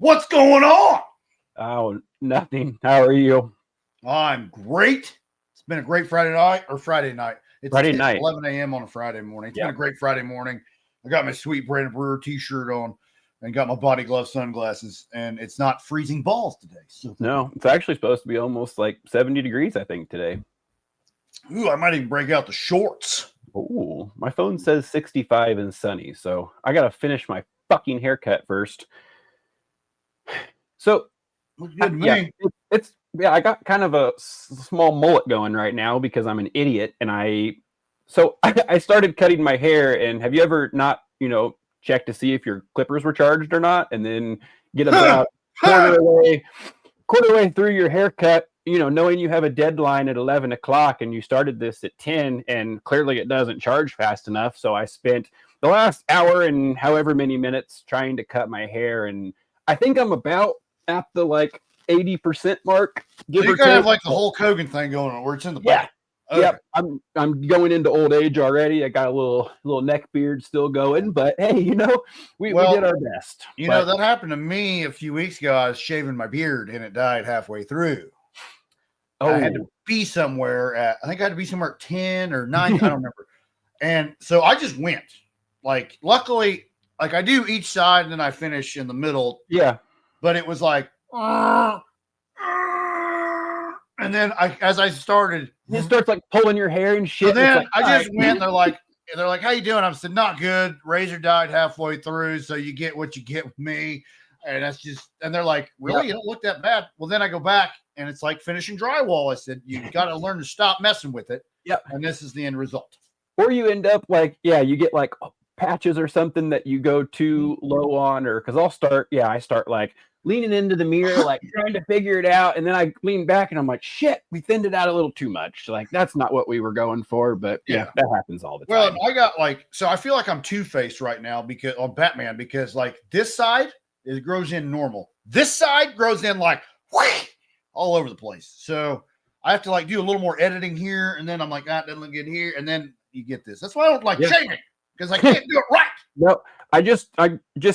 What's going on? Oh, nothing. How are you? I'm great. It's been a great Friday night. It's Friday night. 11 a.m. on a Friday morning. It's been a great Friday morning. I got my sweet Brandon Brewer t-shirt on and got my body glove sunglasses, and it's not freezing balls today. So No, it's actually supposed to be almost like 70 degrees, I think, today. Ooh, I might even break out the shorts. Ooh, my phone says 65 and sunny, so I gotta finish my fucking haircut first. So, Looks good to me. I got kind of a small mullet going right now because I'm an idiot, and I started cutting my hair. And have you ever not, checked to see if your clippers were charged or not, and then get about quarter way through your haircut, knowing you have a deadline at 11 o'clock and you started this at 10, and clearly it doesn't charge fast enough. So I spent the last hour and however many minutes trying to cut my hair, and I think I'm about at the 80% mark. So you kind of have like the Hulk Hogan thing going on where it's in the back. Okay. Yep, I'm going into old age already. I got a little neck beard still going, but hey, we did our best. That happened to me a few weeks ago. I was shaving my beard and it died halfway through. Oh. I had to be somewhere at 10 or 9. I don't remember. And so I just went. Luckily, I do each side and then I finish in the middle. Yeah. But it was and then as I started, it starts pulling your hair and shit. So then I just went. And they're like, "How you doing?" I said, "Not good. Razor died halfway through, so you get what you get with me." And that's just. And they're like, "Really? You don't look that bad." Well, then I go back and it's like finishing drywall. I said, "You got to learn to stop messing with it." Yep. And this is the end result. Or you end up you get patches or something that you go too low on, or because I start leaning into the mirror, trying to figure it out. And then I lean back and I'm like, shit, we thinned it out a little too much. That's not what we were going for, but yeah, that happens all the time. Well, I got so I feel like I'm two-faced right now because on Batman, because this side grows in normal. This side grows in all over the place. So I have to do a little more editing here. And then I'm like, that doesn't look good here. And then you get this. That's why I don't like shaving, because I can't do it right. No, I just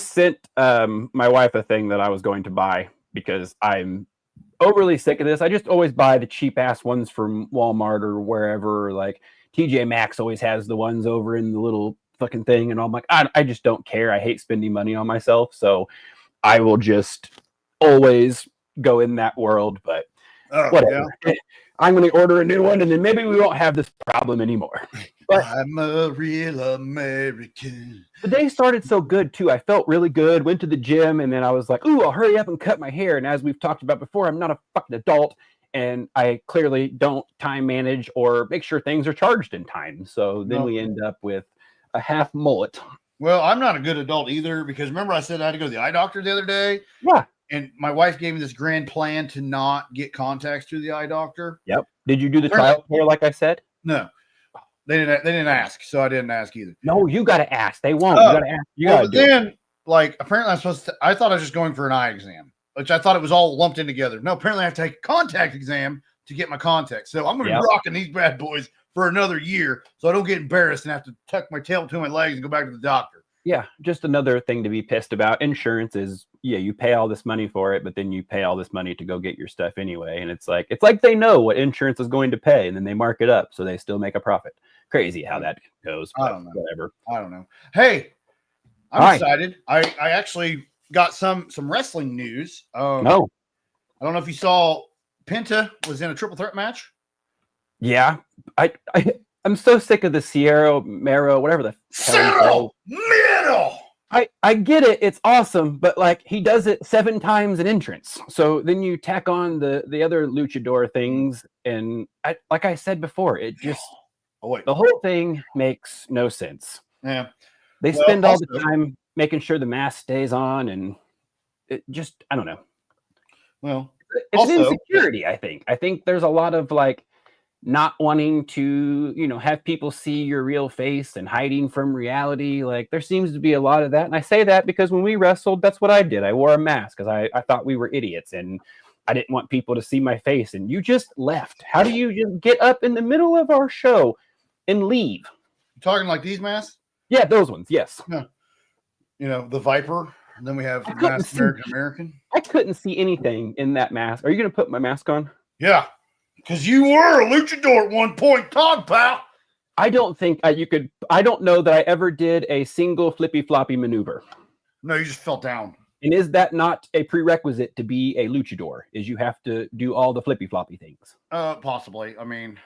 sent my wife a thing that I was going to buy because I'm overly sick of this. I just always buy the cheap ass ones from Walmart or wherever. TJ Maxx always has the ones over in the little fucking thing, and I'm like, I just don't care. I hate spending money on myself, so I will just always go in that world. But whatever. Yeah. I'm going to order a new one, and then maybe we won't have this problem anymore. But I'm a real American. The day started so good, too. I felt really good, went to the gym, and then I was like, ooh, I'll hurry up and cut my hair. And as we've talked about before, I'm not a fucking adult, and I clearly don't time manage or make sure things are charged in time. So then we end up with a half mullet. Well, I'm not a good adult either, because remember I said I had to go to the eye doctor the other day? Yeah. And my wife gave me this grand plan to not get contacts through the eye doctor. Yep. Did you do the trial hair like I said? No. They didn't ask, so I didn't ask either. No, you got to ask. They won't. You got to ask. But then, apparently I'm supposed to, I thought I was just going for an eye exam, which I thought it was all lumped in together. No, apparently I have to take a contact exam to get my contacts. So I'm going to be rocking these bad boys for another year so I don't get embarrassed and have to tuck my tail between my legs and go back to the doctor. Yeah, just another thing to be pissed about. Insurance is, you pay all this money for it, but then you pay all this money to go get your stuff anyway. And it's like they know what insurance is going to pay, and then they mark it up so they still make a profit. Crazy how that goes. I don't know. Whatever. I don't know. Hey, I'm excited. I actually got some wrestling news. No. I don't know if you saw Penta was in a triple threat match. Yeah. I'm so sick of the Sierra Mero, whatever the hell. I get it. It's awesome. But he does it 7 times an entrance. So then you tack on the other luchador things. And like I said before, it just, the whole thing makes no sense. Yeah. They spend all the time making sure the mask stays on. And it just, I don't know. Well, it's an insecurity, I think. I think there's a lot of not wanting to, have people see your real face and hiding from reality. There seems to be a lot of that. And I say that because when we wrestled, that's what I did. I wore a mask because I thought we were idiots and I didn't want people to see my face. And you just left. How do you just get up in the middle of our show and leave? You talking like these masks? Yeah, those ones. Yes. The Viper And then we have Masked American. I couldn't see anything in that mask. Are you going to put my mask on? Yeah, because you were a luchador at one point, Todd, pal. I don't think you could. I don't know that I ever did a single flippy floppy maneuver. No, you just fell down. And is that not a prerequisite to be a luchador? Is you have to do all the flippy floppy things? Possibly. I mean,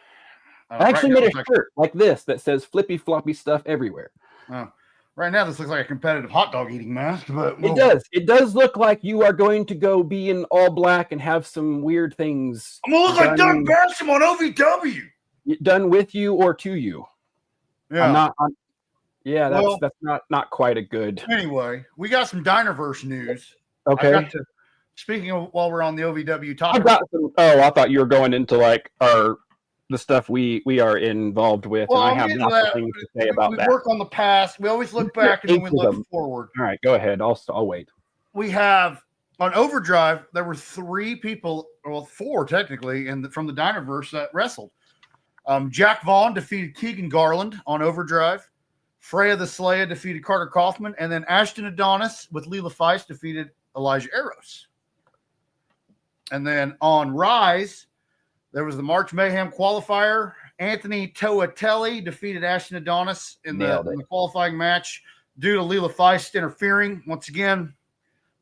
I actually made a shirt like this that says flippy floppy stuff everywhere. Right now, this looks like a competitive hot dog eating mask, but it does. It does look like you are going to go be in all black and have some weird things. I'm gonna look like Doug Basham on OVW. Done with you or to you. Yeah. That's not quite a good. Anyway, we got some Dinerverse news. Okay. Speaking of, while we're on the OVW topic, I thought you were going into like the stuff we are involved with, well, and I have lots of things to say about that. We work on the past. We always look back and then we look forward. All right, go ahead. I'll wait. We have on Overdrive. There were 3 people, well, 4 technically, from the Dinerverse that wrestled. Jack Vaughn defeated Keegan Garland on Overdrive. Freya the Slayer defeated Carter Kaufman, and then Ashton Adonis with Leela Feist defeated Elijah Eros. And then on Rise, there was the March Mayhem qualifier. Anthony Toatelli defeated Ashton Adonis in the qualifying match due to Leela Feist interfering. Once again,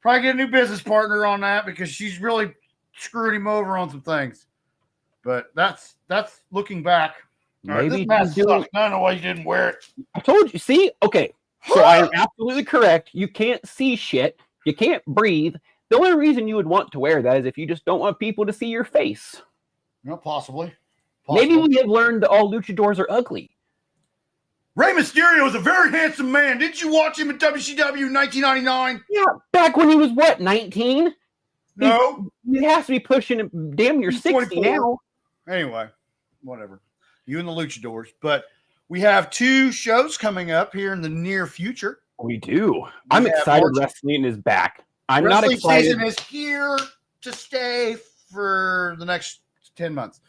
probably get a new business partner on that because she's really screwed him over on some things. But that's looking back. Maybe this mask sucks. I don't know why you didn't wear it. I told you. See? Okay. So I'm absolutely correct. You can't see shit. You can't breathe. The only reason you would want to wear that is if you just don't want people to see your face. No, possibly. Maybe we have learned that all luchadors are ugly. Rey Mysterio is a very handsome man. Didn't you watch him in WCW in 1999? Yeah, back when he was what, 19? No. He has to be pushing damn near 60 24 now. Anyway, whatever. You and the luchadors. But we have 2 shows coming up here in the near future. We do. I'm excited wrestling is back. I'm not excited. Wrestling season is here to stay for the next 10 months.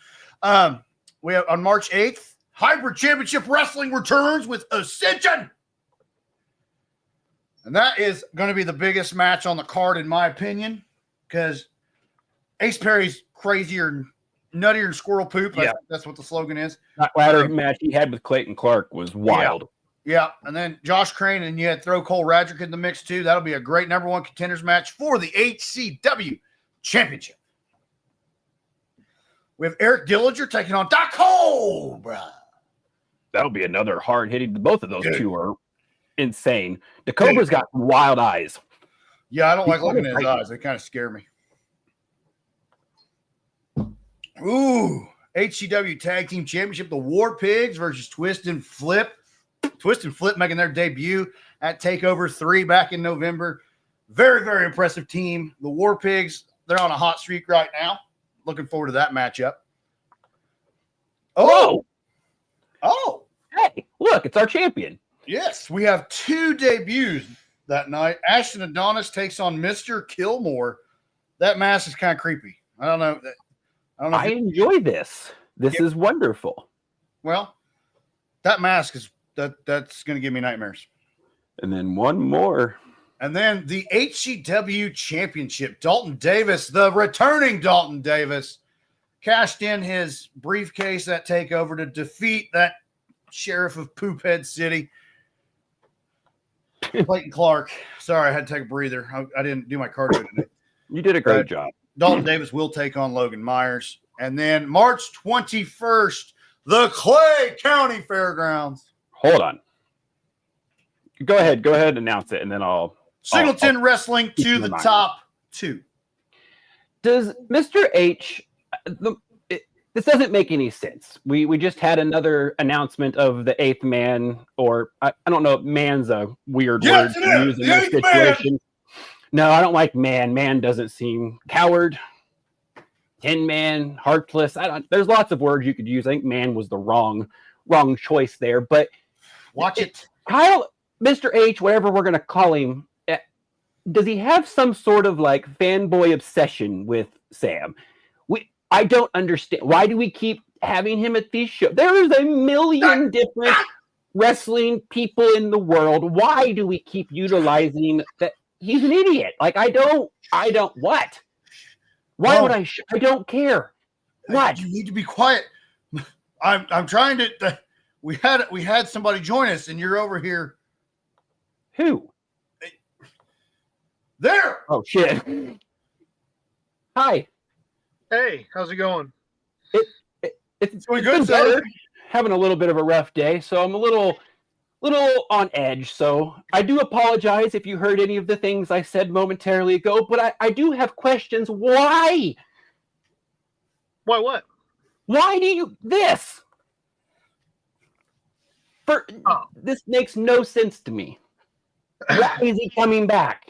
We have on March 8th, Hybrid Championship Wrestling returns with Ascension. And that is going to be the biggest match on the card, in my opinion, because Ace Perry's crazier and nuttier than squirrel poop. That's what the slogan is. That ladder match he had with Clayton Clark was wild. Yeah. And then Josh Crane, and you had throw Cole Radrick in the mix too. That'll be a great number 1 contenders match for the HCW Championship. We have Eric Dillinger taking on Doc Cobra. That'll be another hard hitting. Both of those 2 are insane. The Cobra's got wild eyes. Yeah, I don't like looking at his eyes. They kind of scare me. Ooh, HCW Tag Team Championship, the War Pigs versus Twist and Flip. Twist and Flip making their debut at TakeOver 3 back in November. Very, very impressive team. The War Pigs, they're on a hot streak right now. Looking forward to that matchup. Oh. Hey, look, it's our champion. Yes, we have 2 debuts that night. Ashton Adonis takes on Mr. Killmore. That mask is kind of creepy. I don't know. I enjoy this. This is wonderful. Well, that mask is that's going to give me nightmares. And then one more. And then the HCW Championship. Dalton Davis, the returning Dalton Davis, cashed in his briefcase at TakeOver to defeat that sheriff of Poophead City, Clayton Clark. Sorry, I had to take a breather. I didn't do my cardio today. You did a great job. Dalton Davis will take on Logan Myers. And then March 21st, the Clay County Fairgrounds. Hold on. Go ahead and announce it, and then I'll Singleton Wrestling to the top 2. Does Mr. H, this doesn't make any sense. We just had another announcement of the 8th man, or I don't know, man's a weird word to use in this situation. No, I don't like man. Man doesn't seem coward. 10-man, heartless. There's lots of words you could use. I think man was the wrong choice there. But watch it. Kyle, Mr. H, whatever we're going to call him, does he have some sort of like fanboy obsession with Sam? I don't understand. Why do we keep having him at these shows? There's a million different wrestling people in the world. Why do we keep utilizing that? he's an idiot. Like, I don't, what? Why would I? I don't care. What? You need to be quiet. I'm trying to. We had somebody join us, and you're over here. Who? There. Oh shit. Hi. Hey, how's it going? It's going good, sir. Having a little bit of a rough day, so I'm a little on edge. So I do apologize if you heard any of the things I said momentarily ago, but I do have questions. Why? Why what? Why do you this? This makes no sense to me. Why is he coming back?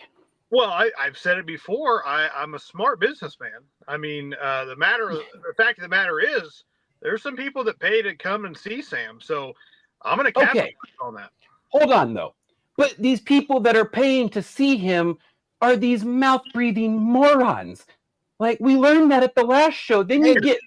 Well, I've said it before. I'm a smart businessman. I mean, the fact of the matter is, there's some people that pay to come and see Sam. So I'm going to capitalize on that. Hold on, though. But these people that are paying to see him are these mouth-breathing morons. Like, we learned that at the last show. Then you get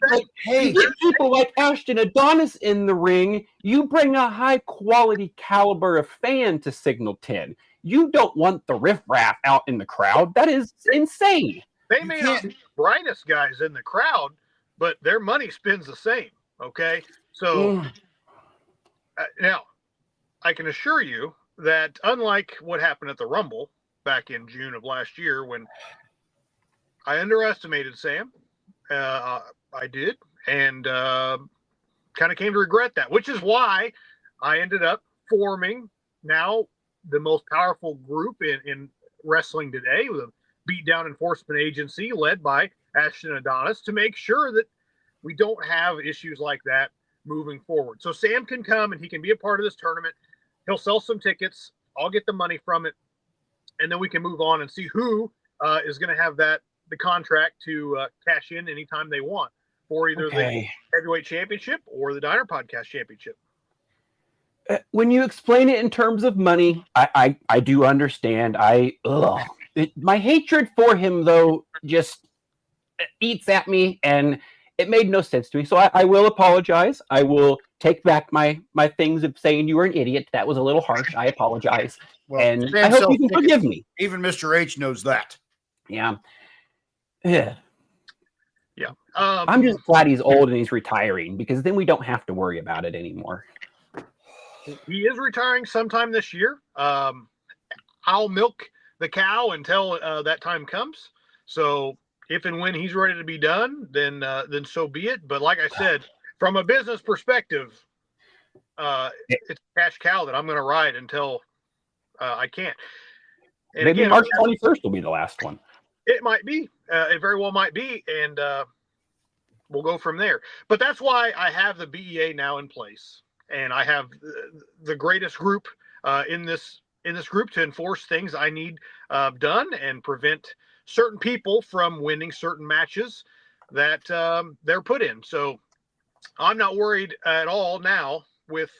people like Ashton Adonis in the ring. You bring a high-quality caliber of fan to Signal 10. You don't want the riffraff out in the crowd. That is insane. They may not be the brightest guys in the crowd, but their money spends the same, okay? So now, I can assure you that unlike what happened at the Rumble back in June of last year when I underestimated Sam, I did, and kind of came to regret that, which is why I ended up forming now the most powerful group in wrestling today, with a beatdown enforcement agency led by Ashton Adonis, to make sure that we don't have issues like that moving forward. So Sam can come and he can be a part of this tournament. He'll sell some tickets. I'll get the money from it. And then we can move on and see who is going to have the contract to cash in anytime they want for either the heavyweight championship or the Diner Podcast championship. When you explain it in terms of money, I do understand. My hatred for him, though, just eats at me, and it made no sense to me. So I will apologize. I will take back my things of saying you were an idiot. That was a little harsh. I apologize. Well, and I hope you can forgive me. Even Mr. H knows that. Yeah. I'm just glad he's old and he's retiring, because then we don't have to worry about it anymore. He is retiring sometime this year. I'll milk the cow until that time comes. So if and when he's ready to be done, then so be it. But like I said, from a business perspective, it's a cash cow that I'm going to ride until I can't. And maybe again, March 21st will be the last one. It might be. It very well might be. And we'll go from there. But that's why I have the BEA now in place. And I have the greatest group in this group to enforce things I need done and prevent certain people from winning certain matches that they're put in. So I'm not worried at all now with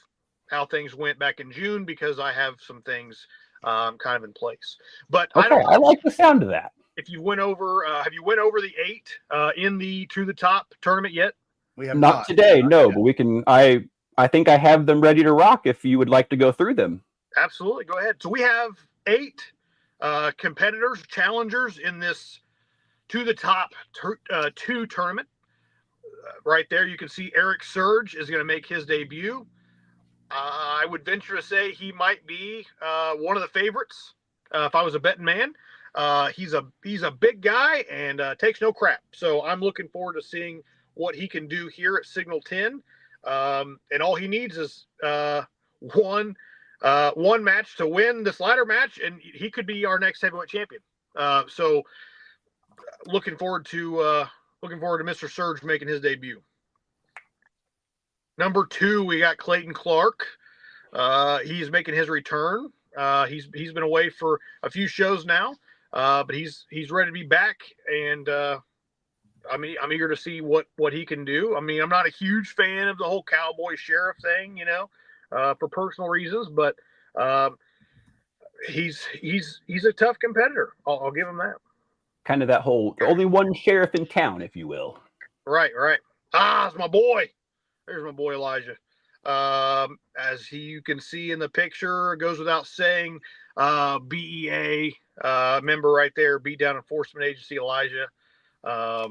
how things went back in June, because I have some things kind of in place. But I like the sound of that. If you went over, have you went over the 8 in the To the Top tournament yet? We have not today, no, but we can. I think I have them ready to rock if you would like to go through them. Absolutely. Go ahead. So we have 8 competitors, challengers in this To the Top 2 tournament. Right there, you can see Eric Surge is going to make his debut. I would venture to say he might be one of the favorites if I was a betting man. He's a big guy and takes no crap. So I'm looking forward to seeing what he can do here at Signal 10. And all he needs is one match to win this ladder match, and he could be our next heavyweight champion. So looking forward to Mr. Surge making his debut. Number 2, we got Clayton Clark. He's making his return. He's been away for a few shows now, but he's ready to be back, and I'm eager to see what he can do. I mean, I'm not a huge fan of the whole cowboy sheriff thing, for personal reasons, but he's a tough competitor. I'll give him that. Kind of that whole only one sheriff in town, if you will. Right. It's my boy. There's my boy Elijah. As you can see in the picture, it goes without saying, BEA member right there, Beat Down Enforcement Agency, Elijah. I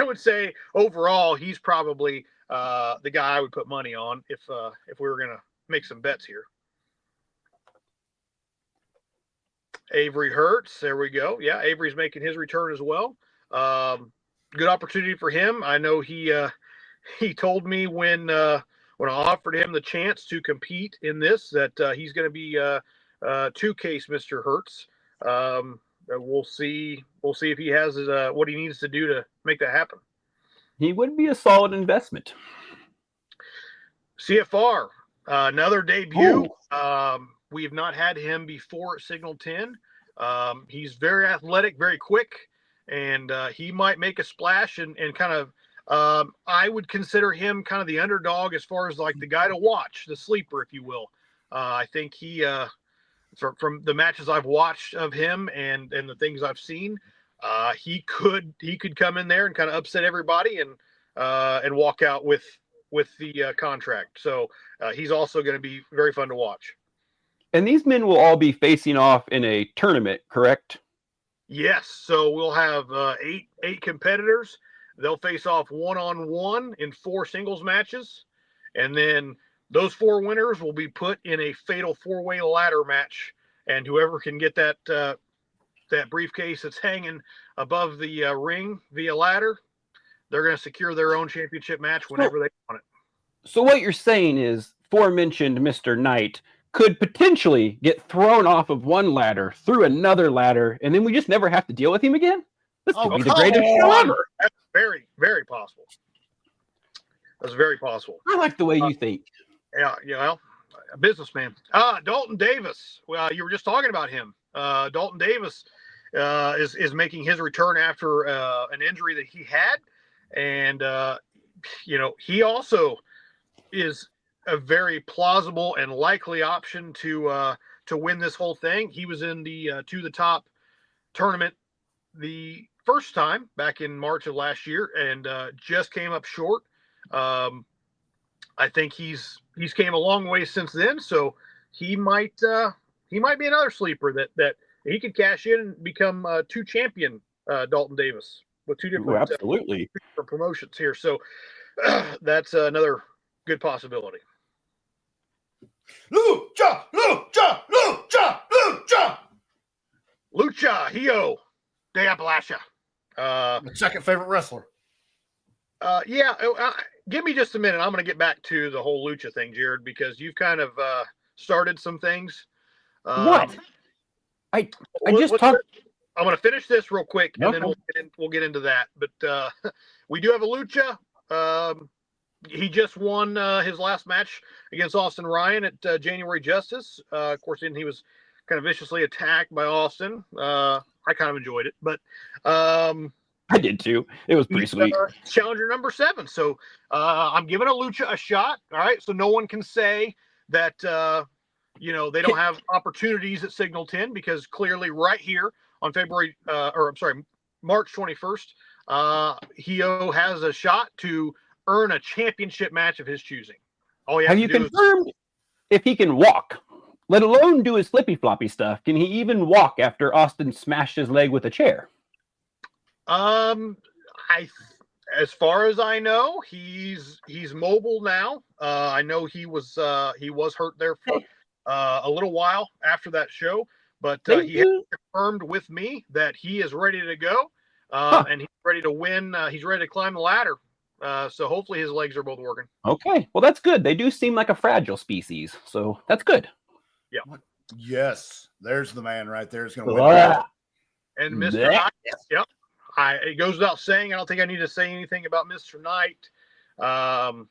would say overall, he's probably the guy I would put money on if we were gonna make some bets here. Avery Hertz, there we go. Yeah, Avery's making his return as well. Good opportunity for him. I know he told me when I offered him the chance to compete in this that he's going to be two case Mr. Hertz. We'll see if he has what he needs to do to make that happen. He would be a solid investment. CFR, another debut. We have not had him before at Signal 10. He's very athletic, very quick, and he might make a splash and kind of I would consider him kind of the underdog as far as like the guy to watch, the sleeper, if you will. I think he from the matches I've watched of him and the things I've seen, he could come in there and kind of upset everybody and walk out with the contract. So he's also going to be very fun to watch. And these men will all be facing off in a tournament, correct? Yes. So we'll have eight competitors. They'll face off one-on-one in 4 singles matches. And then those 4 winners will be put in a fatal 4-way ladder match. And whoever can get that briefcase that's hanging above the ring via ladder, they're going to secure their own championship match whenever they want it. So what you're saying is aforementioned Mr. Knight could potentially get thrown off of one ladder through another ladder, and then we just never have to deal with him again? This could be the greatest show ever. That's very, very possible. That's very possible. I like the way you think. Yeah, well, a businessman. Dalton Davis. Well, you were just talking about him. Dalton Davis is making his return after an injury that he had, and he also is a very plausible and likely option to win this whole thing. He was in the To the Top tournament the first time back in March of last year and just came up short. I think he's came a long way since then, so he might be another sleeper that he could cash in and become 2 champion Dalton Davis with 2 different absolutely different promotions here. So that's another good possibility. Lucha, Hio de Appalachia. my second favorite wrestler. Give me just a minute. I'm going to get back to the whole Lucha thing, Jared, because you've kind of started some things. What? I just talked. I'm going to finish this real quick, and Okay. then we'll get into that. But we do have a Lucha. He just won his last match against Austin Ryan at January Justice. Of course, then he was kind of viciously attacked by Austin. I kind of enjoyed it, but I did too. It was pretty sweet. Challenger number 7. So I'm giving a Lucha a shot. All right. So no one can say that, they don't have opportunities at Signal 10, because clearly right here on March 21st, Hio has a shot to earn a championship match of his choosing. Have you confirmed if he can walk, let alone do his flippy floppy stuff? Can he even walk after Austin smashed his leg with a chair? As far as I know, he's mobile now. I know he was hurt there for a little while after that show, but he has confirmed with me that he is ready to go, and he's ready to win. He's ready to climb the ladder. So hopefully his legs are both working. Okay, well that's good. They do seem like a fragile species, so that's good. Yeah. Yes, there's the man right there. Is going to win. And Mr. Knight, yep. It goes without saying. I don't think I need to say anything about Mr. Knight. That's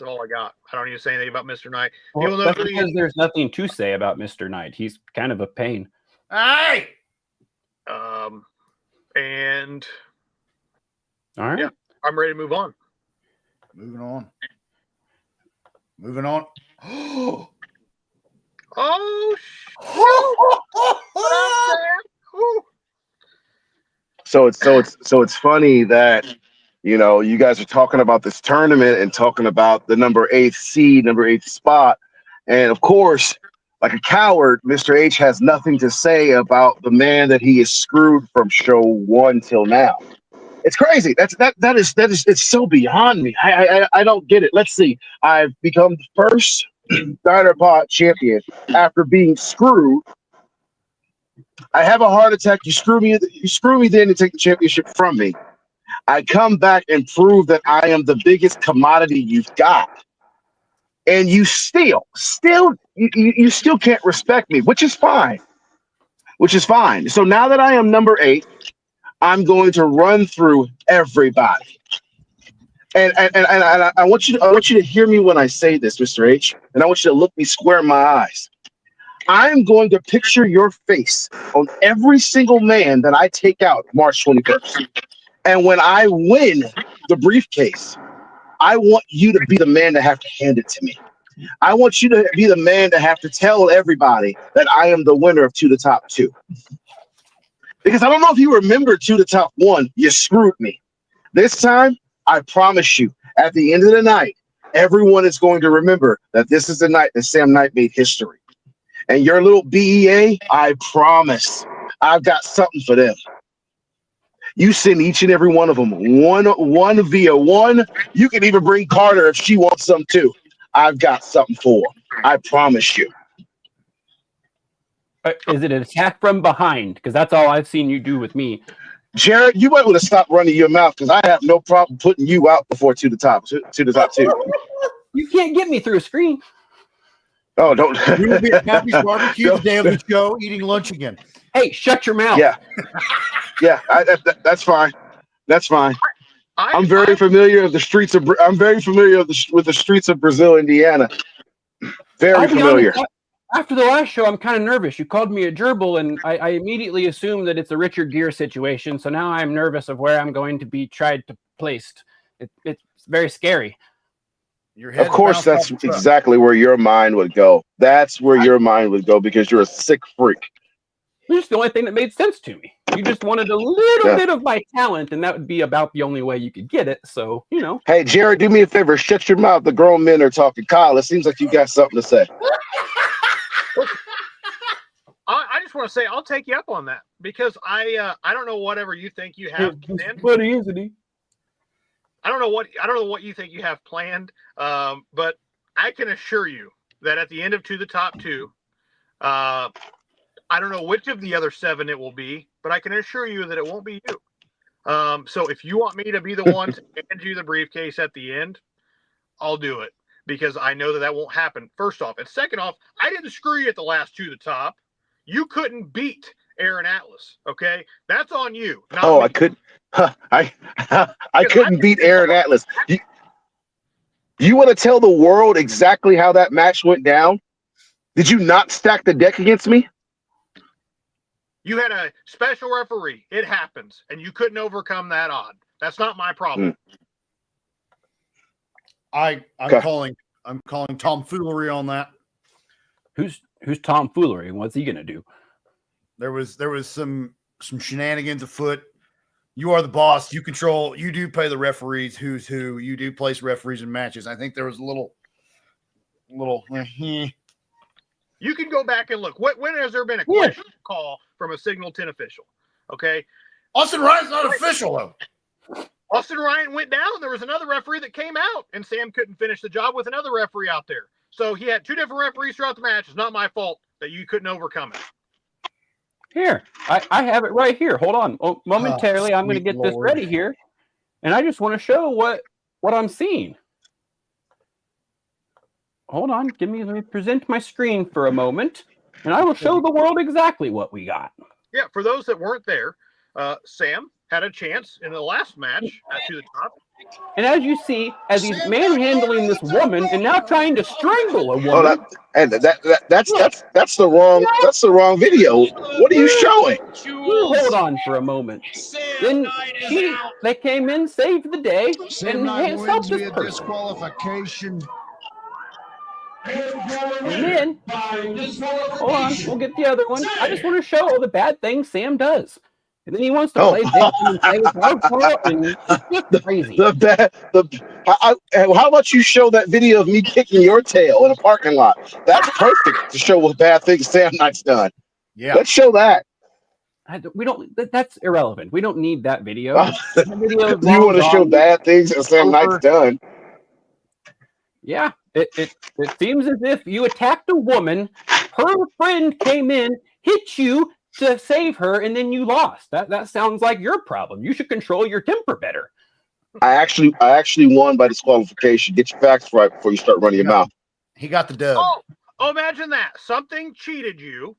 all I got. I don't need to say anything about Mr. Knight. Well, that's because there's nothing to say about Mr. Knight. He's kind of a pain. Hey. And all right. Yeah, I'm ready to move on. Moving on. Oh, So it's funny that You know, you guys are talking about this tournament and talking about the number 8th seed, number 8th spot. And of course, like a coward, Mr. H has nothing to say about the man that he is screwed from show 1 till now. It's crazy. That is it's so beyond me. I don't get it. Let's see. I've become the first Diner Pod champion after being screwed. I have a heart attack. You screw me then and take the championship from me. I come back and prove that I am the biggest commodity you've got. And you still can't respect me, which is fine. So now that I am number 8, I'm going to run through everybody. And I want you to hear me when I say this, Mr. H. And I want you to look me square in my eyes. I'm going to picture your face on every single man that I take out March 21st. And when I win the briefcase, I want you to be the man to have to hand it to me. I want you to be the man to have to tell everybody that I am the winner of To the Top 2. Because I don't know if you remember To the Top 1, you screwed me. This time, I promise you, at the end of the night, everyone is going to remember that this is the night that Sam Knight made history. And your little BEA, I promise, I've got something for them. You send each and every one of them one via one. You can even bring Carter if she wants some too. I've got something for her. I promise you. Is it an attack from behind? Because that's all I've seen you do with me. Jared, you might want to stop running your mouth because I have no problem putting you out before to the top 2. You can't get me through a screen. Oh, don't. We will be at Pappy's barbecue the day of the show, eating lunch again. Hey, shut your mouth. Yeah, that's fine. That's fine. I'm very familiar with the streets of Brazil, Indiana. Very familiar. Honest, after the last show, I'm kind of nervous. You called me a gerbil, and I immediately assumed that it's a Richard Gere situation. So now I'm nervous of where I'm going to be tried to placed. It's very scary. Of course, that's exactly where your mind would go. That's where your mind would go because you're a sick freak. It's just the only thing that made sense to me. You just wanted a little bit of my talent, and that would be about the only way you could get it. So, you know. Hey, Jared, do me a favor. Shut your mouth. The grown men are talking. Kyle, it seems like you got something to say. I just want to say I'll take you up on that because I don't know whatever you think you have planned. Funny, isn't he? I don't know what you think you have planned, but I can assure you that at the end of To the Top 2, I don't know which of the other 7 it will be, but I can assure you that it won't be you. So if you want me to be the one to hand you the briefcase at the end, I'll do it because I know that won't happen. First off, and second off, I didn't screw you at the last To the Top. You couldn't beat Aaron Atlas. Okay, that's on you. Oh, me. I couldn't. I couldn't beat Aaron Atlas. You want to tell the world exactly how that match went down? Did you not stack the deck against me? You had a special referee. It happens, and you couldn't overcome that odd. That's not my problem. I'm calling tomfoolery on that. Who's tomfoolery? What's he gonna do? There was some shenanigans afoot. You are the boss. You control. You do pay the referees. Who's who? You do place referees in matches. I think there was a little. You can go back and look. When has there been a question call from a Signal 10 official? Okay. Austin Ryan's not official though. Austin Ryan went down. There was another referee that came out, and Sam couldn't finish the job with another referee out there. So he had 2 different referees throughout the match. It's not my fault that you couldn't overcome it. Here, I have it right here. Hold on. Momentarily, I'm going to get this ready here. And I just want to show what I'm seeing. Hold on. Let me present my screen for a moment. And I will show the world exactly what we got. Yeah, for those that weren't there, Sam had a chance in the last match To the Top. And as you see, as he's manhandling this woman and now trying to strangle a woman. That's the wrong video. What are you showing? Hold on for a moment. Then they came in, saved the day, and helped this person. Disqualification. And then, hold on, we'll get the other one. I just want to show all the bad things Sam does. And then he wants to Oh. play victim and say it's our fault, and it's just crazy. How about you show that video of me kicking your tail in a parking lot? That's perfect to show what bad things Sam Knight's done. Yeah. Let's show that. We don't. That's irrelevant. We don't need that video. That video is You long want to show gone. bad things that Sam Knight's done? Yeah, it seems as if you attacked a woman, her friend came in, hit you to save her, and then you lost. That sounds like your problem. You should control your temper better. I actually won by disqualification. Get your facts right before you start running your mouth. He got the dub. Oh, imagine that. Something cheated you,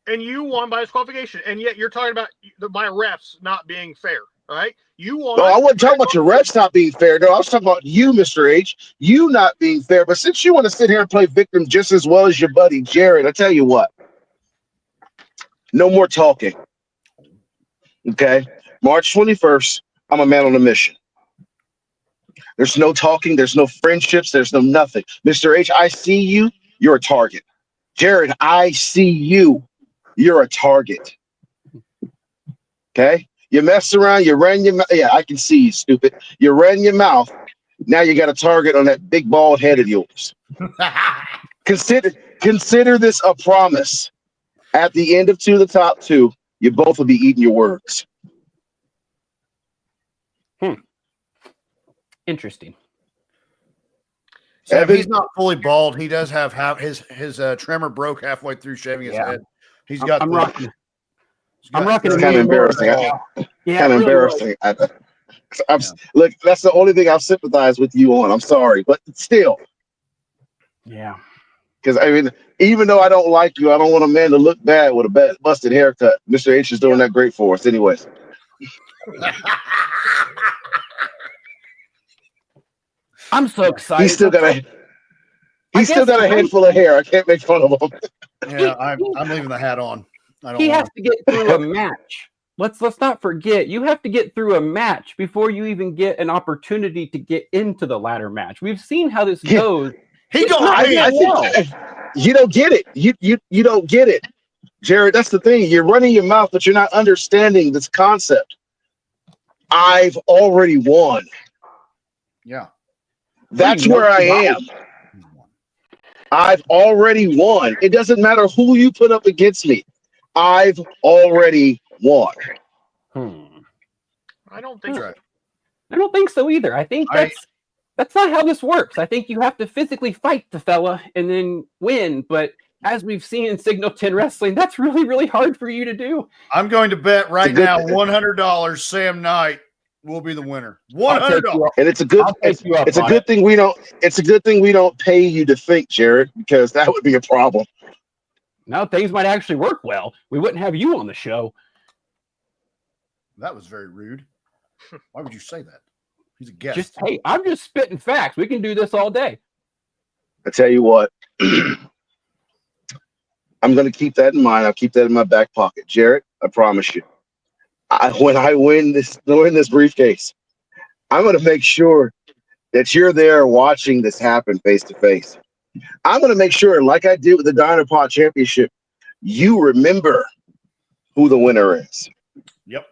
and you won by disqualification, and yet you're talking about my refs not being fair, right? You won. No, I wasn't talking about your refs not being fair. No, I was talking about you, Mr. H, you not being fair. But since you want to sit here and play victim just as well as your buddy Jared, I tell you what, no more talking. Okay? March 21st, I'm a man on a mission. There's no talking. There's no friendships. There's no nothing. Mr. H, I see you. You're a target. Jared, I see you. You're a target. Okay? You mess around. You ran your mouth. Yeah, I can see you, stupid. You ran your mouth. Now you got a target on that big bald head of yours. Consider this a promise. At the end of the top two, you both will be eating your words. Interesting. So Evan, he's not fully bald. He does have his trimmer broke halfway through shaving his head. He's got. I'm rocking. I'm rocking. It's kind of embarrassing. Yeah, kind of embarrassing. Look, that's the only thing I've sympathized with you on. I'm sorry, but still. Yeah. Because I mean, even though I don't like you, I don't want a man to look bad with a busted haircut. Mr. H is doing that great for us, anyways. I'm so excited. He's still got a handful of hair. I can't make fun of him. Yeah, I'm leaving the hat on. He has to get through a match. Let's not forget, you have to get through a match before you even get an opportunity to get into the ladder match. We've seen how this goes. He don't. I think you don't get it. You don't get it, Jared. That's the thing. You're running your mouth, but you're not understanding this concept. I've already won. Yeah. That's where I am. I've already won. It doesn't matter who you put up against me. I've already won. I don't think so. I don't think so either. I think that's not how this works. I think you have to physically fight the fella and then win. But as we've seen in Signal 10 Wrestling, that's really, really hard for you to do. I'm going to bet right now $100 Sam Knight will be the winner. $100. And it's a good thing we don't pay you to think, Jared, because that would be a problem. Now things might actually work well. We wouldn't have you on the show. That was very rude. Why would you say that? He's a guest. Hey, I'm just spitting facts. We can do this all day. I tell you what, I'm going to keep that in mind. I'll keep that in my back pocket. Jared, I promise you, when I win this briefcase, I'm going to make sure that you're there watching this happen face to face. I'm going to make sure, like I did with the Diner Pot Championship, you remember who the winner is. Yep.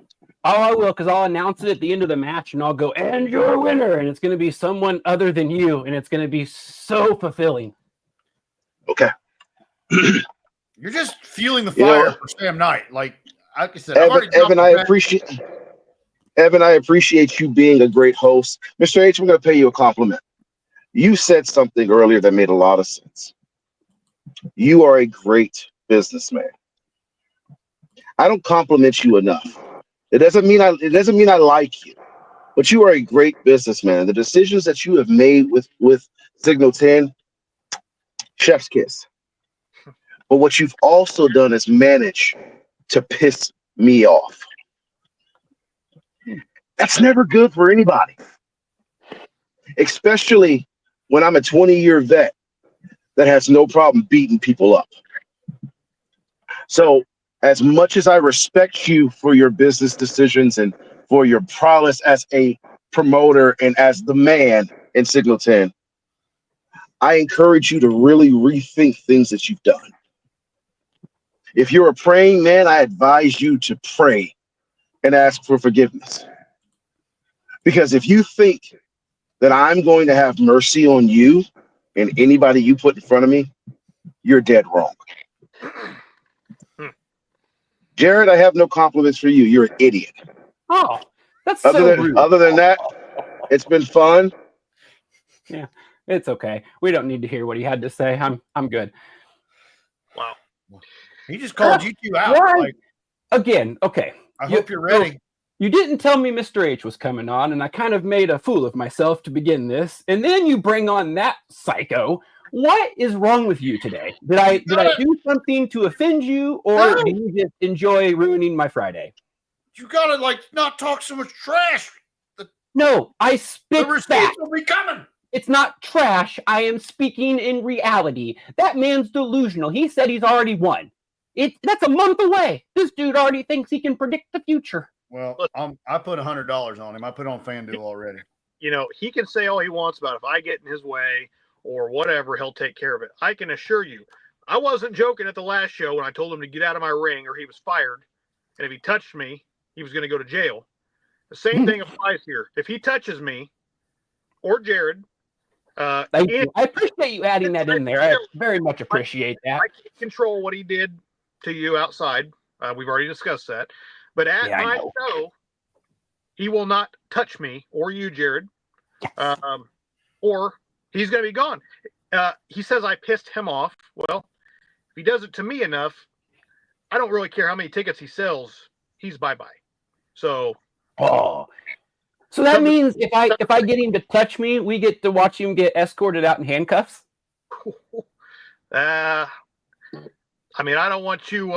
Oh, I will, because I'll announce it at the end of the match, and I'll go, and your winner, and it's going to be someone other than you, and it's going to be so fulfilling. Okay. You're just fueling the fire for Sam Knight. Like I said, Evan, I appreciate you being a great host. Mr. H, I'm going to pay you a compliment. You said something earlier that made a lot of sense. You are a great businessman. I don't compliment you enough. It doesn't mean I like you, but you are a great businessman. The decisions that you have made with Signal 10, chef's kiss. But what you've also done is manage to piss me off. That's never good for anybody, especially when I'm a 20-year vet that has no problem beating people up. So as much as I respect you for your business decisions and for your prowess as a promoter and as the man in Signal 10, I encourage you to really rethink things that you've done. If you're a praying man, I advise you to pray and ask for forgiveness. Because if you think that I'm going to have mercy on you and anybody you put in front of me, you're dead wrong. Jared, I have no compliments for you. You're an idiot. Oh, that's so rude. Other than that, it's been fun. Yeah, it's okay. We don't need to hear what he had to say. I'm good. Wow. He just called you two out. Why? Like, Again, okay. I hope you're ready. You didn't tell me Mr. H was coming on, and I kind of made a fool of myself to begin this. And then you bring on that psycho. What is wrong with you today? Did I do something to offend you, or do you just enjoy ruining my Friday? You gotta like not talk so much trash. No, I spit The receipts back. will be coming. It's not trash. I am speaking in reality. That man's delusional. He said he's already won. That's a month away. This dude already thinks he can predict the future. Well, I put $100 on him. I put on FanDuel already. You know, he can say all he wants about if I get in his way or whatever, he'll take care of it. I can assure you, I wasn't joking at the last show when I told him to get out of my ring or he was fired. And if he touched me, he was going to go to jail. The same thing applies here. If he touches me or Jared, Thank you. I appreciate you adding that in there. I very much appreciate that. I can't control what he did to you outside. We've already discussed that. But at my show, he will not touch me or you, Jared, or he's going to be gone. He says I pissed him off. Well, if he does it to me enough, I don't really care how many tickets he sells. He's bye-bye. So, so that means if I get him to touch me, we get to watch him get escorted out in handcuffs. I mean, I don't want you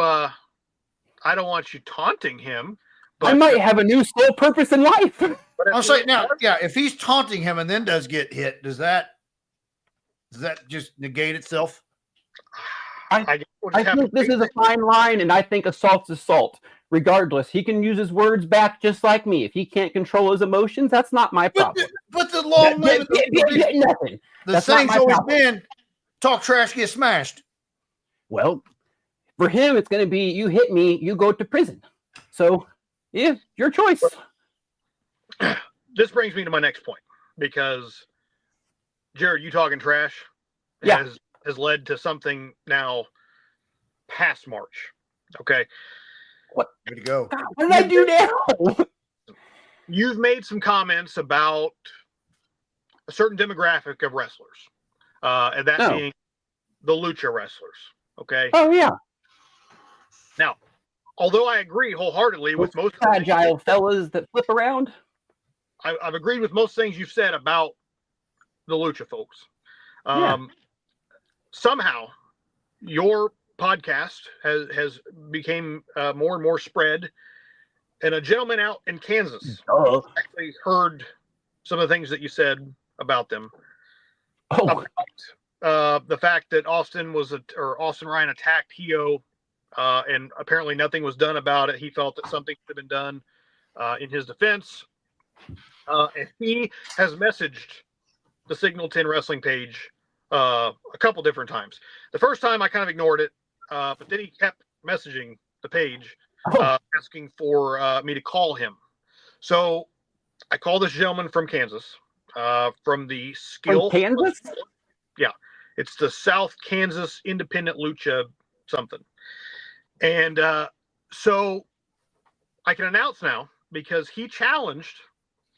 taunting him. But I might have a new sole purpose in life. I'll say now, yeah, if he's taunting him and then does get hit, does that just negate itself? I think this is a fine line, and I think assault's assault. Regardless, he can use his words back just like me. If he can't control his emotions, that's not my problem. But the long nothing. The saying's always been, talk trash, get smashed. Well, for him, it's going to be, you hit me, you go to prison. So, yeah, your choice. This brings me to my next point, because, Jared, you talking trash has led to something now past March. Okay? Way to go. God, what did I do now? You've made some comments about a certain demographic of wrestlers, and that being the lucha wrestlers. Okay? Oh, yeah. Now, although I agree wholeheartedly with most fragile fellas that flip around, I've agreed with most things you've said about the lucha folks. Somehow, your podcast has became more and more spread, and a gentleman out in Kansas actually heard some of the things that you said about them. About, the fact that Austin Ryan attacked Hio. And apparently nothing was done about it. He felt that something should have been done in his defense. And he has messaged the Signal 10 Wrestling page a couple different times. The first time I kind of ignored it, but then he kept messaging the page asking for me to call him. So I called this gentleman from Kansas, from the Skill. From Kansas? Yeah. It's the South Kansas Independent Lucha something. And so I can announce now, because he challenged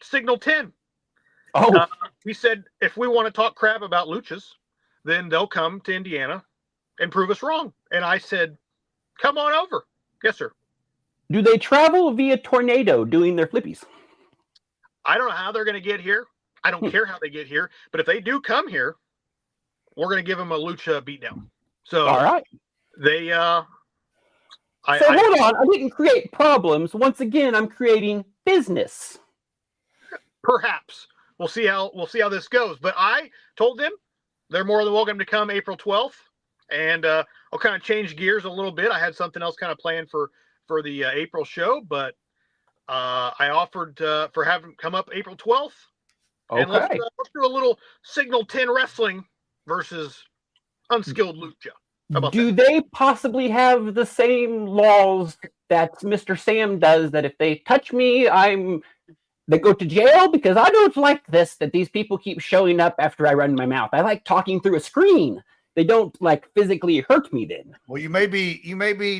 Signal 10. He said, if we want to talk crap about luchas, then they'll come to Indiana and prove us wrong. And I said, come on over. Yes, sir. Do they travel via tornado doing their flippies? I don't know how they're going to get here. I don't care how they get here. But if they do come here, we're going to give them a lucha beatdown. So, all right. They, hold on. I didn't create problems. Once again, I'm creating business. Perhaps. We'll see how this goes. But I told them they're more than welcome to come April 12th. And I'll kind of change gears a little bit. I had something else kind of planned for the April show, but I offered for having them come up April 12th. Okay. And let's do a little Signal 10 wrestling versus unskilled lucha. Do they possibly have the same laws that Mr. Sam does, that if they touch me, they go to jail, because I don't like this, that these people keep showing up after I run my mouth. I like talking through a screen. They don't like physically hurt me then. Well, you may be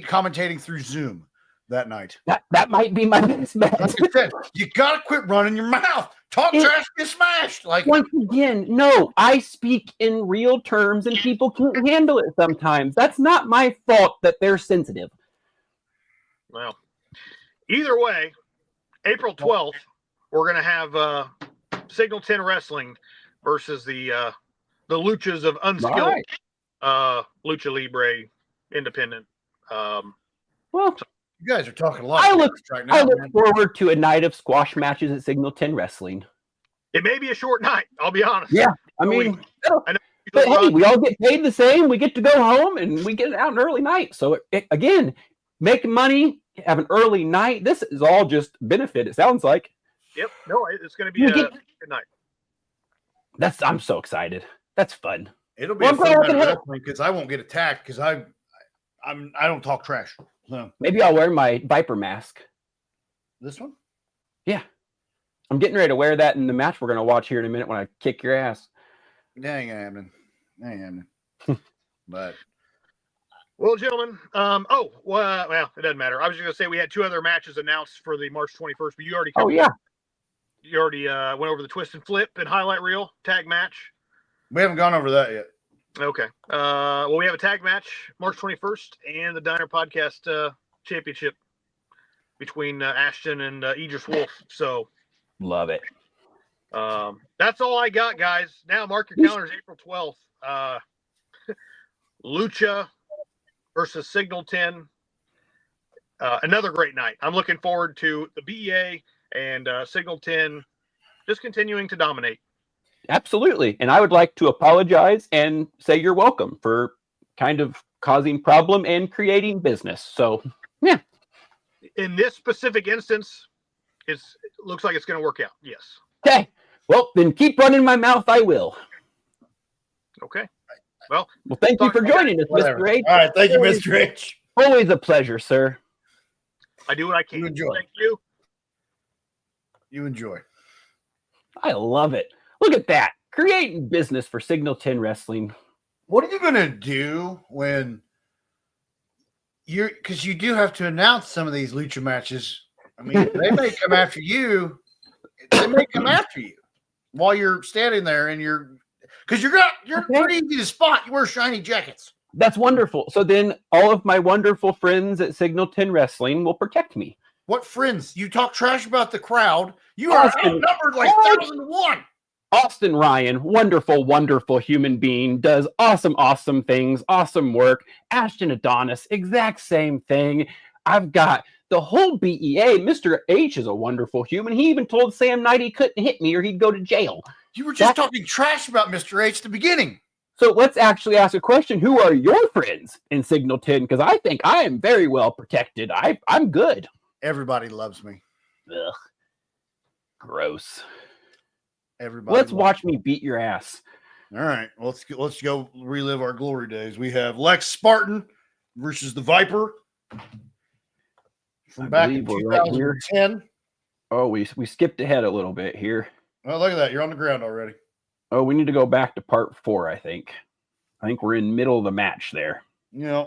commentating through Zoom that night. That might be my best bet. Like I said, you gotta quit running your mouth. Talk trash, get smashed. Like, once again, no, I speak in real terms and people can't handle it sometimes. That's not my fault that they're sensitive. Well, either way, April 12th, we're going to have Signal 10 Wrestling versus the Luchas of Unskilled Lucha Libre Independent. Well, you guys are talking a lot. I look now, forward to a night of squash matches at Signal 10 Wrestling. It may be a short night, I'll be honest. Yeah, I mean, I know but hey, we all get paid the same. We get to go home and we get out an early night. So again, making money, have an early night. This is all just benefit, it sounds like. Yep. No, it's going to be a good night. I'm so excited. That's fun. It'll be a fun night of wrestling because I won't get attacked because I don't talk trash. So. Maybe I'll wear my Viper mask. This one? Yeah. I'm getting ready to wear that in the match we're going to watch here in a minute when I kick your ass. That ain't happening. But. Well, gentlemen, well, it doesn't matter. I was just going to say we had 2 other matches announced for the March 21st, but you already covered You already went over the twist and flip and highlight reel tag match. We haven't gone over that yet. Okay. Well, we have a tag match March 21st and the Diner Podcast Championship between Ashton and Idris Wolf. So love it. That's all I got, guys. Now mark your calendars, April 12th. Lucha versus Signal 10. Another great night. I'm looking forward to the BEA and Signal 10 just continuing to dominate. Absolutely. And I would like to apologize and say you're welcome for kind of causing problem and creating business. So, yeah. In this specific instance, it looks like it's going to work out. Yes. Okay. Well, then keep running my mouth. I will. Okay. Well, thank you for joining us, Mr. H. All right. Thank you, Mr. H. Always a pleasure, sir. I do what I can. You enjoy. Thank you. You enjoy. I love it. Look at that. Creating business for Signal 10 Wrestling. What are you going to do when because you do have to announce some of these lucha matches. I mean, they may come after you. They may come after you while you're standing there and because you're pretty easy to spot. You wear shiny jackets. That's wonderful. So then all of my wonderful friends at Signal 10 Wrestling will protect me. What friends? You talk trash about the crowd. You are outnumbered like 1,001. Austin Ryan, wonderful, wonderful human being, does awesome, awesome things, awesome work. Ashton Adonis, exact same thing. I've got the whole BEA. Mr. H is a wonderful human. He even told Sam Knight he couldn't hit me or he'd go to jail. You were just talking trash about Mr. H at the beginning. So let's actually ask a question. Who are your friends in Signal 10? Because I think I am very well protected. I'm good. Everybody loves me. Ugh. Gross. Everybody. Let's watch me beat your ass. All right. Let's go relive our glory days. We have Lex Spartan versus the Viper from back in 2010. Right, oh, we skipped ahead a little bit here. Oh, look at that. You're on the ground already. Oh, we need to go back to part 4, I think. I think we're in middle of the match there. Yeah.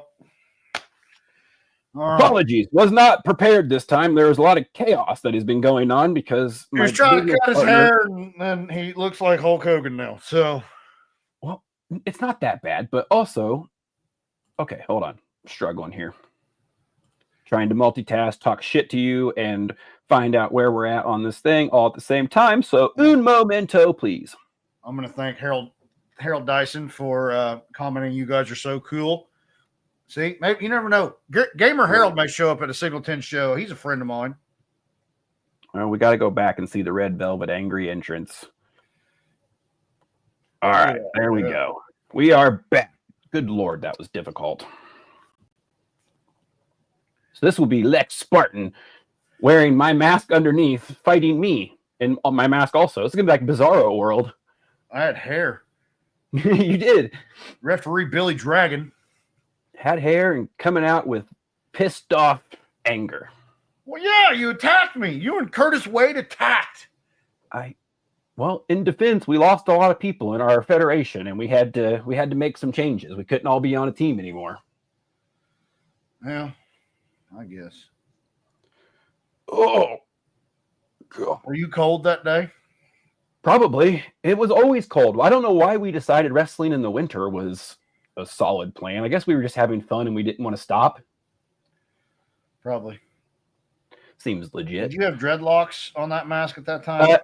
Apologies. Was not prepared this time. There was a lot of chaos that has been going on because he was trying to cut his hair and he looks like Hulk Hogan now. So, well, it's not that bad, but also, okay, hold on. I'm struggling here. Trying to multitask, talk shit to you, and find out where we're at on this thing all at the same time. So, un momento, please. I'm going to thank Harold Dyson for commenting. You guys are so cool. See, maybe you never know. Gamer Harold may show up at a Signal 10 show. He's a friend of mine. Well, we got to go back and see the Red Velvet Angry entrance. All right, there we go. We are back. Good Lord, that was difficult. So this will be Lex Spartan wearing my mask underneath, fighting me, and on my mask also. It's going to be like Bizarro World. I had hair. You did. Referee Billy Dragon. Had hair and coming out with pissed off Anger. Well, yeah, you attacked me. You and Curtis Wade attacked. Well, in defense, we lost a lot of people in our federation, and we had to make some changes. We couldn't all be on a team anymore. Yeah, I guess. Oh, God. Were you cold that day? Probably. It was always cold. I don't know why we decided wrestling in the winter was a solid plan. I guess we were just having fun and we didn't want to stop. Probably. Seems legit. Did you have dreadlocks on that mask at that time?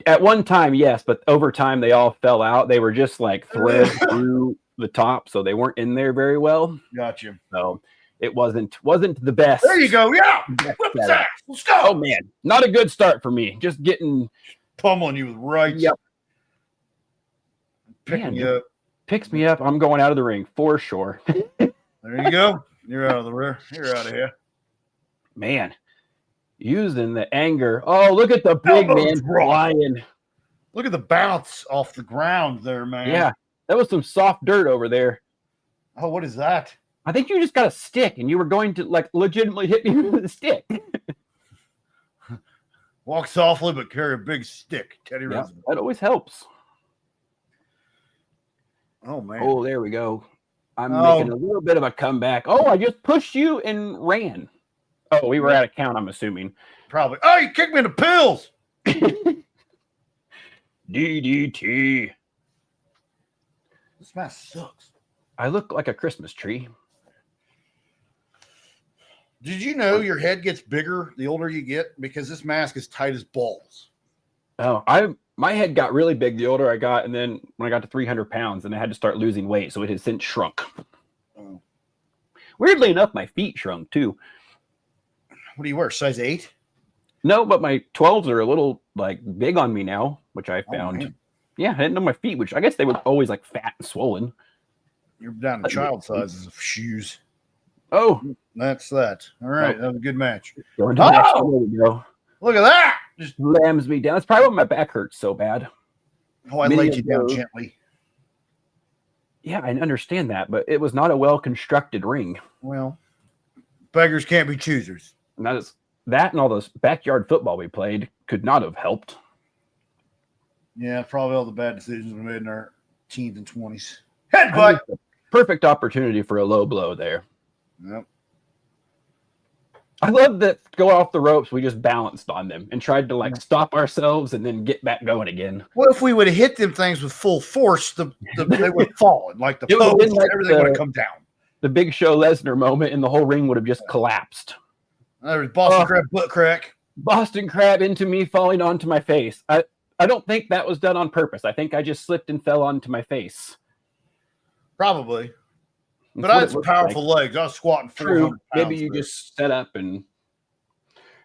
At one time, yes, but over time they all fell out. They were just like thread through the top, so they weren't in there very well. Gotcha. So it wasn't the best. There you go. Yeah. Whip his ass. Let's go. Oh man, not a good start for me. Just getting pummeling you with rights. Yep. Picking you up. Picks me up. I'm going out of the ring for sure. There you go. You're out of the rear. You're out of here. Man, using the anger. Oh, look at the big man flying. Look at the bounce off the ground there, man. Yeah, that was some soft dirt over there. Oh, what is that? I think you just got a stick and you were going to like legitimately hit me with a stick. Walk softly, but carry a big stick. Teddy Roosevelt. That always helps. Oh, man. Oh, there we go. I'm making a little bit of a comeback. Oh, I just pushed you and ran. Oh, we were out of count, I'm assuming. Probably. Oh, you kicked me in the pills. DDT. This mask sucks. I look like a Christmas tree. Did you know your head gets bigger the older you get? Because this mask is tight as balls. Oh, my head got really big the older I got, and then when I got to 300 pounds, and I had to start losing weight, so it has since shrunk. Oh. Weirdly enough, my feet shrunk too. What do you wear? Size 8? No, but my 12s are a little like big on me now, which I found. Oh, yeah, I didn't know my feet, which I guess they were always like fat and swollen. You're down to child sizes of shoes. Oh, that's that. All right, that was a good match. Going to the next one. There we go. Look at that! Just slams me down. That's probably why my back hurts so bad. Oh, I laid you down gently. Yeah, I understand that, but it was not a well-constructed ring. Well, beggars can't be choosers. And that and all those backyard football we played could not have helped. Yeah, probably all the bad decisions we made in our teens and 20s. Headbutt! Perfect opportunity for a low blow there. Yep. I love that go off the ropes, we just balanced on them and tried to like stop ourselves and then get back going again. What if we would have hit them things with full force? They would have fallen. Like the pose, like everything would have come down. The Big Show Lesnar moment and the whole ring would have just collapsed. There was Boston Crab butt crack. Boston Crab into me falling onto my face. I don't think that was done on purpose. I think I just slipped and fell onto my face. Probably. But I had some powerful legs. I was squatting 400 pounds. Maybe you just set up and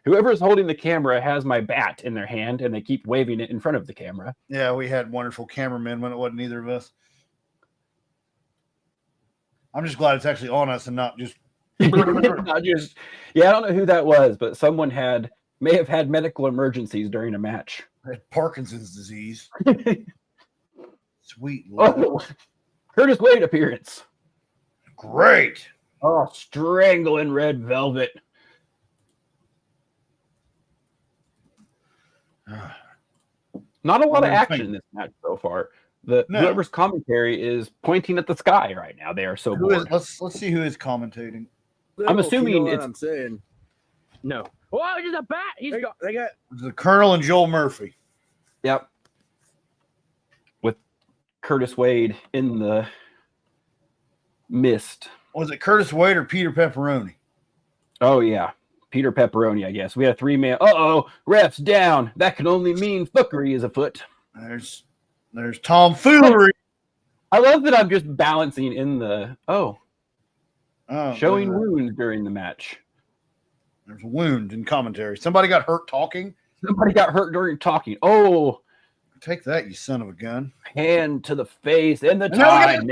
whoever's holding the camera has my bat in their hand and they keep waving it in front of the camera. Yeah, we had wonderful cameramen when it wasn't either of us. I'm just glad it's actually on us and not just. I don't know who that was, but someone may have had medical emergencies during a match. Had Parkinson's disease. Sweet Lord. Oh, Curtis Wade appearance. Great. Oh, strangling Red Velvet. Not a lot of action in this match so far. Whoever's commentary is pointing at the sky right now. They are so bored. Let's see who is commentating. I'm assuming it's. I'm saying. No. Oh, just a bat. They got the Colonel and Joel Murphy. Yep. With Curtis Wade in the mist. Was it Curtis Wade or Peter Pepperoni? Oh, yeah. Peter Pepperoni, I guess. We had a 3-man. Ref's down. That can only mean fuckery is afoot. There's tomfoolery. I love that I'm just balancing in the showing wounds during the match. There's a wound in commentary. Somebody got hurt talking. Somebody got hurt during talking. Oh, take that, you son of a gun! Hand to the face and the Tide.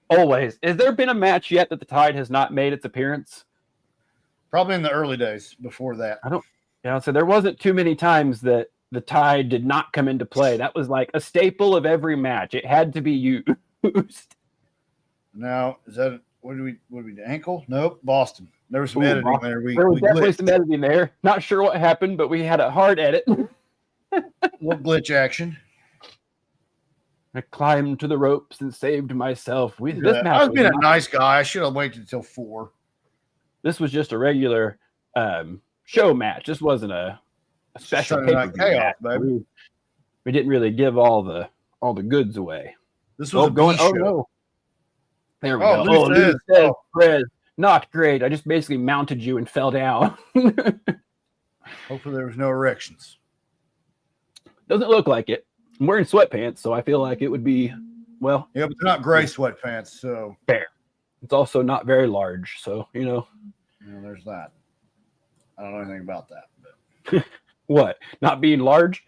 Always. Has there been a match yet that the Tide has not made its appearance? Probably in the early days. Before that, So there wasn't too many times that the Tide did not come into play. That was like a staple of every match. It had to be used. Now, is that what do we do? Ankle? Nope. Boston. There was some Ooh, editing there. there was We definitely glitched. some editing there. Not sure what happened, but we had a hard edit. Little glitch action. I climbed to the ropes and saved myself. This I match was was being a not- nice guy. I should have waited until 4. This was just a regular show match. This wasn't a special Saturday Night pay-per-view Chaos, match. baby. We didn't really give all the goods away. This was a going. B Oh show. no! There we Oh, go. Lou says, Says, Perez, not great. I just basically mounted you and fell down. Hopefully there was no erections. Doesn't look like it. I'm wearing sweatpants, so I feel like it would be, well, Yeah, but they're not gray sweatpants, so fair. It's also not very large, so there's that. I don't know anything about that. But what? Not being large?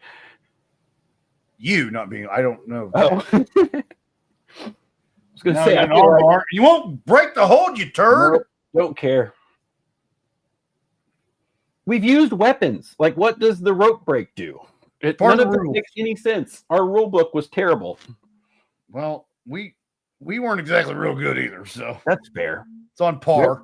you not being, I don't know. Oh. I was gonna Now say you I got an feel arm like, bar. You won't break the hold, you turd. nope, don't care. We've used weapons. Like, what does the rope break do? None of it makes any sense. Our rule book was terrible. Well, we weren't exactly real good either, so That's fair. it's on par.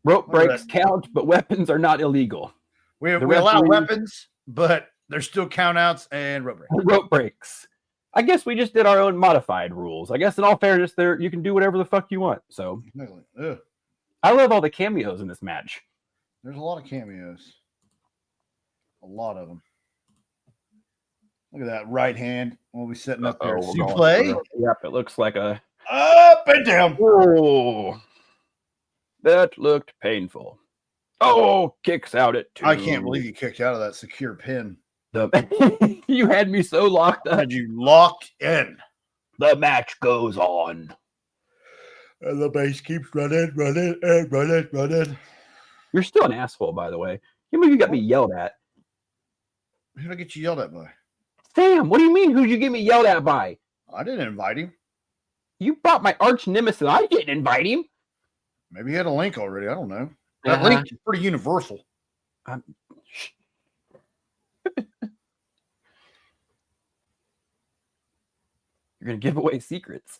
Rope Look at breaks that. count, but weapons are not illegal. We The allow referee- weapons, but there's still countouts and rope breaks. Rope breaks. I guess we just did our own modified rules. I guess in all fairness, there you can do whatever the fuck you want. So Ugh. I love all the cameos in this match. There's a lot of cameos. A lot of them. Look at that right hand. We'll be setting up there. Uh-oh, we're going Souffle. for the- Yep, it looks like a. Up and down. Oh, that looked painful. Oh, kicks out at 2. I can't believe you kicked out of that secure pin. You had me so locked I up. had you locked in. The match goes on. And the base keeps running. You're still an asshole, by the way. You got me yelled at. Who did I get you yelled at by? Sam, what do you mean? Who'd you get me yelled at by? I didn't invite him. You brought my arch nemesis. I didn't invite him. Maybe he had a link already. I don't know. That link is pretty universal. You're gonna give away secrets.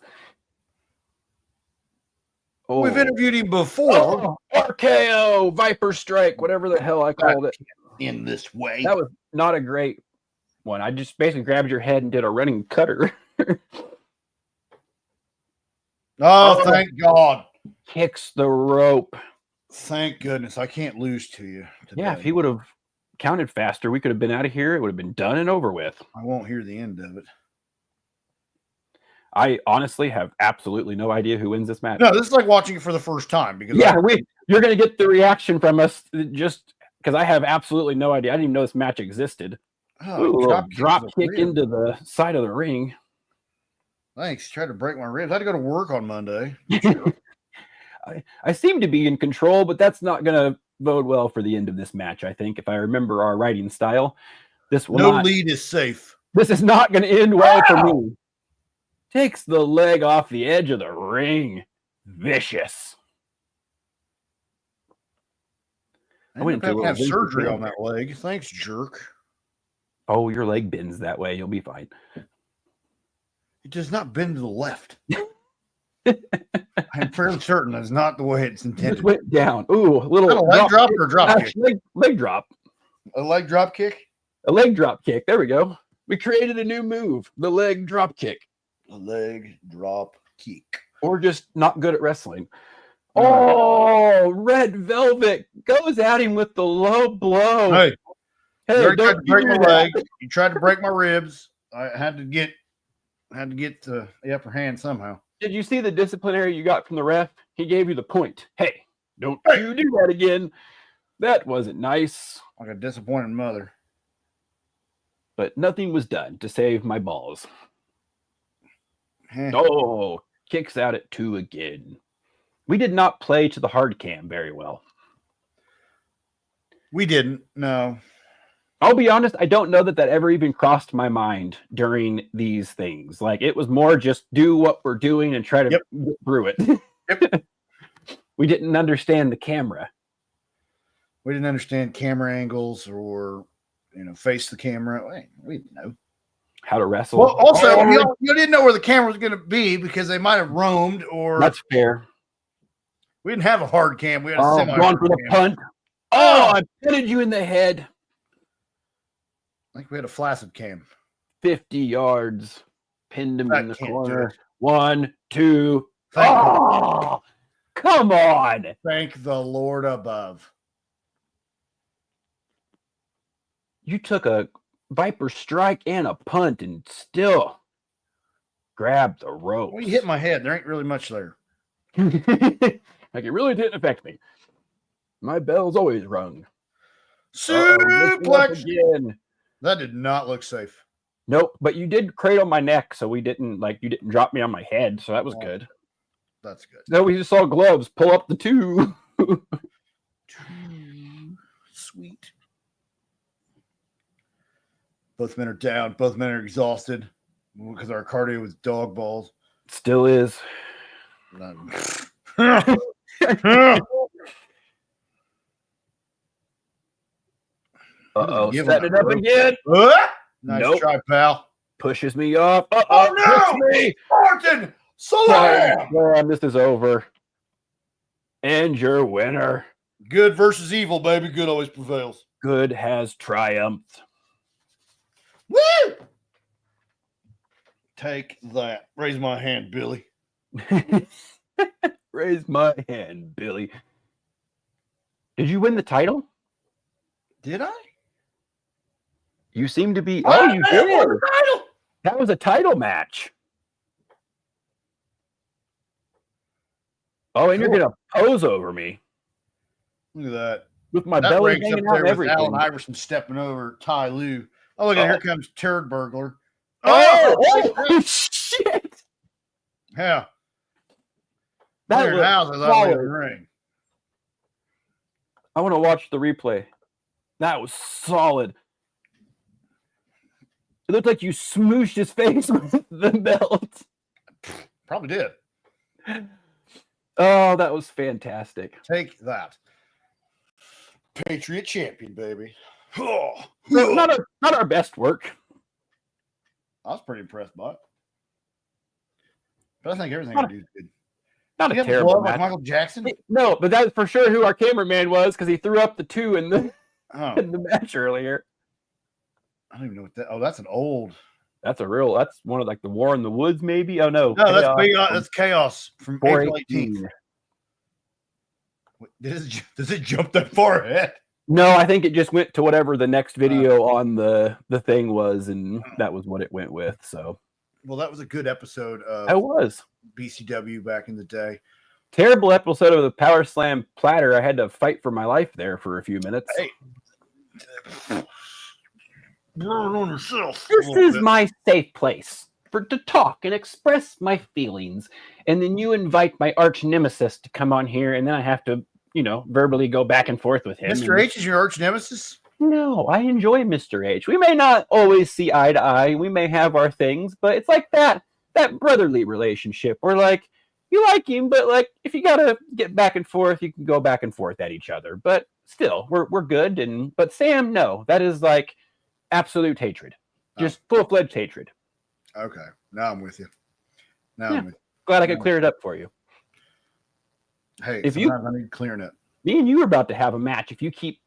Oh, We've interviewed him before RKO, Viper Strike, whatever the hell I called it. in this way. That was not a great one. I just basically grabbed your head and did a running cutter. Oh, thank God. Kicks the rope. Thank goodness. I can't lose to you today. Yeah, if he would have counted faster, we could have been out of here. It would have been done and over with. I won't hear the end of it. I honestly have absolutely no idea who wins this match. No, this is like watching it for the first time because You're going to get the reaction from us just because I have absolutely no idea. I didn't even know this match existed. Ooh, a little drop kick into the side of the ring. Thanks. Tried to break my ribs. I had to go to work on Monday. I seem to be in control, but that's not going to bode well for the end of this match, I think, if I remember our writing style. This will No not, lead is safe. This is not going to end well for me. Takes the leg off the edge of the ring. Vicious. I went to have surgery on that leg. Thanks, jerk. Oh, your leg bends that way. You'll be fine. It does not bend to the left. I'm fairly certain that's not the way it's It intended. went down. Ooh, a little A leg drop or a drop kick? Leg drop. A leg drop kick? A leg drop kick. There we go. We created a new move. The leg drop kick. A leg drop kick. Or just not good at wrestling. Oh, Red Velvet goes at him with the low blow. Hey, you already tried to break my do that. leg. You tried to break my ribs. I had to get the upper hand somehow. Did you see the disciplinary you got from the ref? He gave you the point. Hey, don't you do that again. That wasn't nice. Like a disappointed mother. But nothing was done to save my balls. Heh. Oh, kicks out at 2 again. We did not play to the hard cam very well. We didn't. No. I'll be honest, I don't know that ever even crossed my mind during these things. Like, it was more just do what we're doing and try to get through it. Yep. We didn't understand the camera. We didn't understand camera angles or, face the camera. We didn't know. How to wrestle. Well, also, you didn't know where the camera was going to be because they might have roamed or. That's fair. We didn't have a hard cam. We had a Oh, semi. going for the punt. Oh, I punted you in the head. I think we had a flaccid cam. 50 yards. Pinned him That in the can't do corner. it. 1, 2. Thank Oh, come on. Thank the Lord above. You took a Viper strike and a punt and still grabbed the ropes. Well, you hit my head. There ain't really much there. Like it really didn't affect me. My bell's always rung. Suplex again. That did not look safe. Nope, but you did cradle my neck, so we didn't you didn't drop me on my head, so that was good. That's good. No, we just saw gloves pull up the 2. Sweet. Both men are down. Both men are exhausted because our cardio was dog balls. Still is. Uh-oh, setting it up again. Nice try, pal. Pushes me up. Oh, no! Me. Martin! Slam! This is over. And your winner. Good versus evil, baby. Good always prevails. Good has triumphed. Woo! Take that. Raise my hand, Billy. Raise my hand, Billy. Did you win the title? Did I? You seem to be. Oh, you did. That was a title match. Oh, and you're going to pose over me. Look at that. With my belly ranks hanging up out there and with everything. Allen Iverson stepping over Ty Lue. Oh, look at here comes Turd Burglar. Oh, shit. Yeah. That was solid. Ring. I want to watch the replay. That was solid. It looked like you smooshed his face with the belt. Probably did. Oh, that was fantastic. Take that. Patriot champion, baby. So not our best work. I was pretty impressed by it. But I think everything I do is good. Not a terrible match. Like Michael Jackson? No, but that's for sure who our cameraman was because he threw up the 2 in the in the match earlier. I don't even know what that. Oh, that's an old. That's one of like the War in the Woods, maybe. Oh no, no, that's Chaos from April 18th. Does it jump that far ahead? No, I think it just went to whatever the next video on the thing was, and that was what it went with. So, well, that was a good episode of BCW back in the day. Terrible episode of the Powerslam Platter. I had to fight for my life there for a few minutes. Hey. This is my safe place to talk and express my feelings. And then you invite my arch nemesis to come on here, and then I have to, verbally go back and forth with him. Mr. H is your arch nemesis? No, I enjoy Mr. H. We may not always see eye to eye. We may have our things, but it's like that brotherly relationship where, like, you like him, but, like, if you got to get back and forth, you can go back and forth at each other. But still, we're good. But Sam, no, that is, like, absolute hatred. Just full-fledged hatred. Okay. Now I'm with you. I'm with you. Glad I could clear it up for you. Hey, if I need clearing it. Me and you are about to have a match. If you keep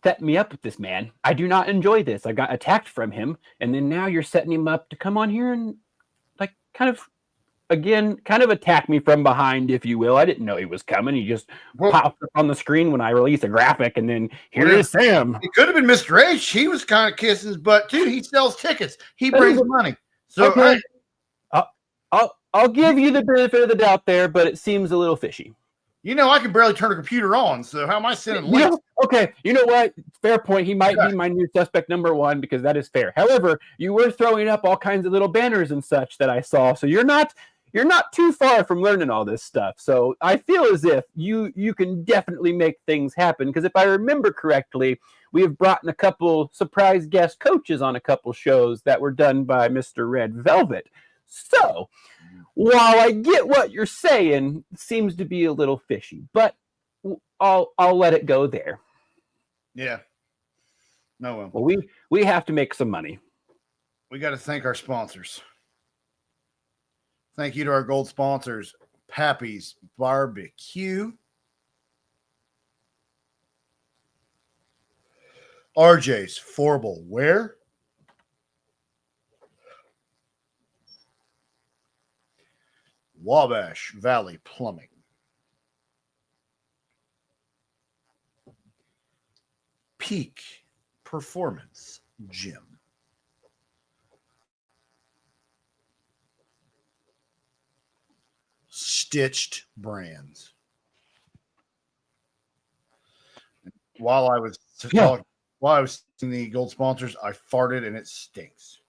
setting me up with this man, I do not enjoy this. I got attacked from him, and then now you're setting him up to come on here and, like, kind of attack me from behind, if you will. I didn't know he was coming. He just popped up on the screen when I released a graphic, and then here is Sam. It could have been Mr. H. He was kind of kissing his butt, too. He sells tickets. He brings the money. So okay. I'll give you the benefit of the doubt there, but it seems a little fishy. I can barely turn a computer on, so how am I sending links? Okay, you know what? Fair point. He might be my new suspect number 1 because that is fair. However, you were throwing up all kinds of little banners and such that I saw, so you're not too far from learning all this stuff. So I feel as if you can definitely make things happen because if I remember correctly, we have brought in a couple surprise guest coaches on a couple shows that were done by Mr. Red Velvet. So while I get what you're saying, it seems to be a little fishy, but I'll let it go there. Yeah. No. Well, we have to make some money. We got to thank our sponsors. Thank you to our gold sponsors, Pappy's Barbecue. RJ's Formalwear. Wabash Valley Plumbing. Peak Performance Gym. Stitched Brands. While I was seeing the gold sponsors, I farted and it stinks.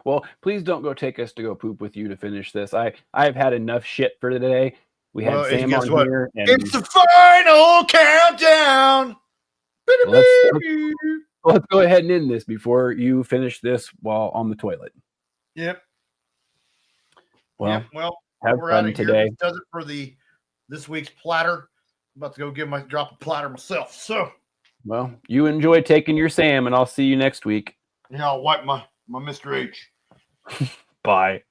Well, please don't go take us to go poop with you to finish this. I've had enough shit for today. We had Sam guess on what? here. And It's the final countdown. let's go ahead and end this before you finish this while on the toilet. Yep. Well, Have have out fun of here. today. This does it for this week's platter. I'm about to go drop a platter myself. So, Well, you enjoy taking your Sam, and I'll see you next week. I'll wipe my Mr. H. Bye.